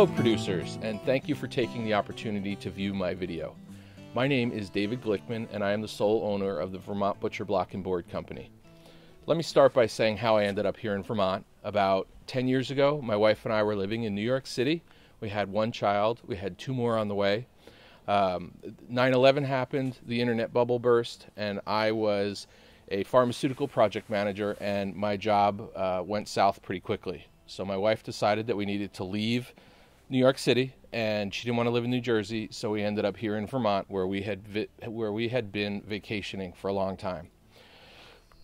Hello producers, and thank you for taking the opportunity to view my video. My name is David Glickman, and I am the sole owner of the Vermont Butcher Block and Board Company. Let me start by saying how I ended up here in Vermont. About 10 years ago, my wife and I were living in New York City. We had one child. We had two more on the way. 9/11 happened, the internet bubble burst, and I was a pharmaceutical project manager, and my job went south pretty quickly. So my wife decided that we needed to leave New York City, and she didn't want to live in New Jersey, so we ended up here in Vermont, where we had been vacationing for a long time.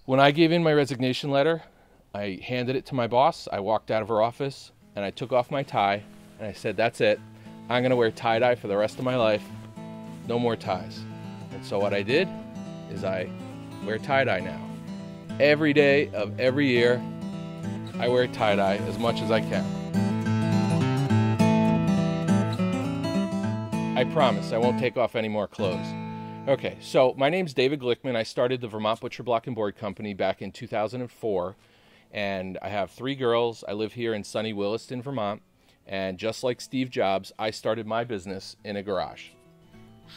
When I gave in my resignation letter, I handed it to my boss. I walked out of her office, and I took off my tie, and I said, "That's it. I'm going to wear tie-dye for the rest of my life. No more ties." And so what I did is I wear tie-dye now. Every day of every year, I wear tie-dye as much as I can. I promise I won't take off any more clothes. Okay, so my name's David Glickman. I started the Vermont Butcher Block and Board Company back in 2004, and I have 3 girls. I live here in sunny Williston, Vermont, and just like Steve Jobs, I started my business in a garage.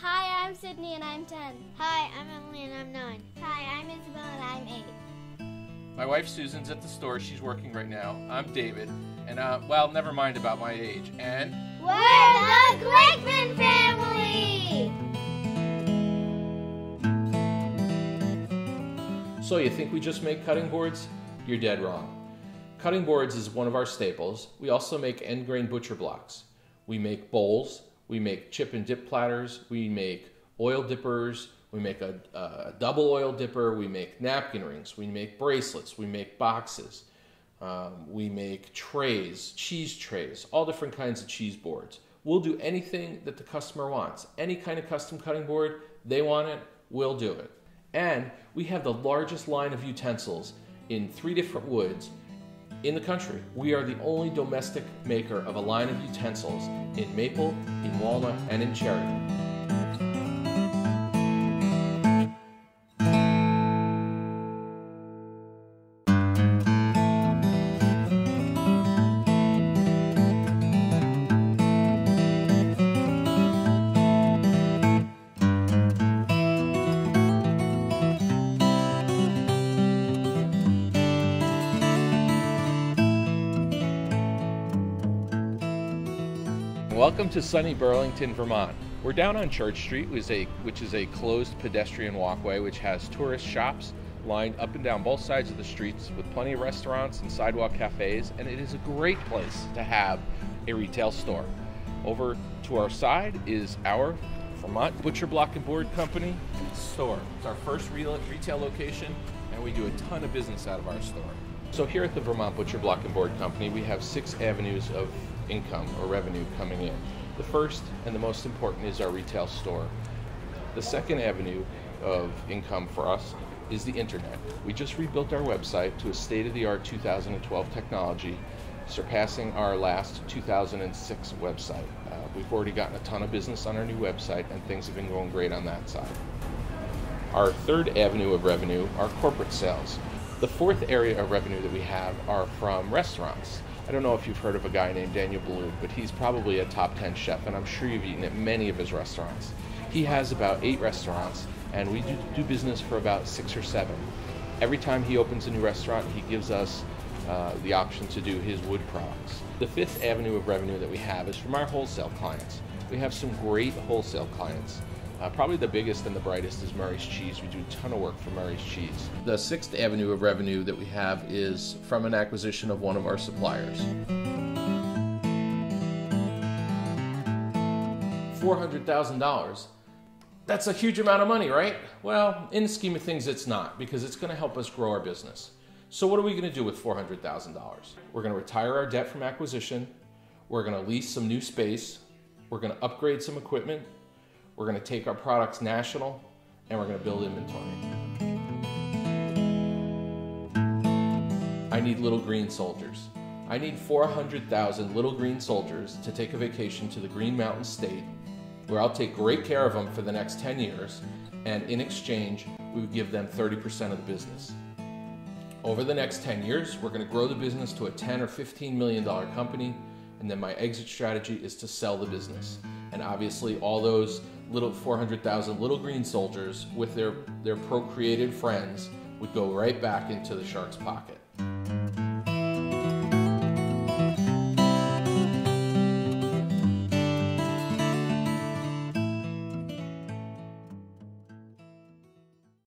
Hi, I'm Sydney and I'm 10. Hi, I'm Emily and I'm 9. Hi, I'm Isabel and I'm 8. My wife Susan's at the store. She's working right now. I'm David, and well, never mind about my age. And we're the Glickman family! So you think we just make cutting boards? You're dead wrong. Cutting boards is one of our staples. We also make end grain butcher blocks. We make bowls. We make chip and dip platters. We make oil dippers. We make a double oil dipper. We make napkin rings. We make bracelets. We make boxes. We make trays, cheese trays, all different kinds of cheese boards. We'll do anything that the customer wants. Any kind of custom cutting board, they want it, we'll do it. And we have the largest line of utensils in 3 different woods in the country. We are the only domestic maker of a line of utensils in maple, in walnut, and in cherry. Welcome to sunny Burlington, Vermont. We're down on Church Street, which is a closed pedestrian walkway which has tourist shops lined up and down both sides of the streets with plenty of restaurants and sidewalk cafes, and it is a great place to have a retail store. Over to our side is our Vermont Butcher Block and Board Company store. It's our first retail location, and we do a ton of business out of our store. So here at the Vermont Butcher Block and Board Company, we have 6 avenues of income or revenue coming in. The first and the most important is our retail store. The second avenue of income for us is the internet. We just rebuilt our website to a state-of-the-art 2012 technology, surpassing our last 2006 website. We've already gotten a ton of business on our new website, and things have been going great on that side. Our third avenue of revenue are corporate sales. The fourth area of revenue that we have are from restaurants. I don't know if you've heard of a guy named Daniel Balloon, but he's probably a top 10 chef, and I'm sure you've eaten at many of his restaurants. He has about 8 restaurants, and we do business for about 6 or 7. Every time he opens a new restaurant, he gives us the option to do his wood products. The fifth avenue of revenue that we have is from our wholesale clients. We have some great wholesale clients. Probably the biggest and the brightest is Murray's Cheese. We do a ton of work for Murray's Cheese. The sixth avenue of revenue that we have is from an acquisition of one of our suppliers. $400,000. That's a huge amount of money, right? Well, in the scheme of things, it's not, because it's going to help us grow our business. So what are we going to do with $400,000? We're going to retire our debt from acquisition. We're going to lease some new space. We're going to upgrade some equipment. We're going to take our products national, and we're going to build inventory. I need little green soldiers. I need 400,000 little green soldiers to take a vacation to the Green Mountain State, where I'll take great care of them for the next 10 years, and in exchange, we would give them 30% of the business. Over the next 10 years, we're going to grow the business to a $10 or $15 million company, and then my exit strategy is to sell the business. And obviously all those little 400,000 little green soldiers with their procreated friends would go right back into the shark's pocket.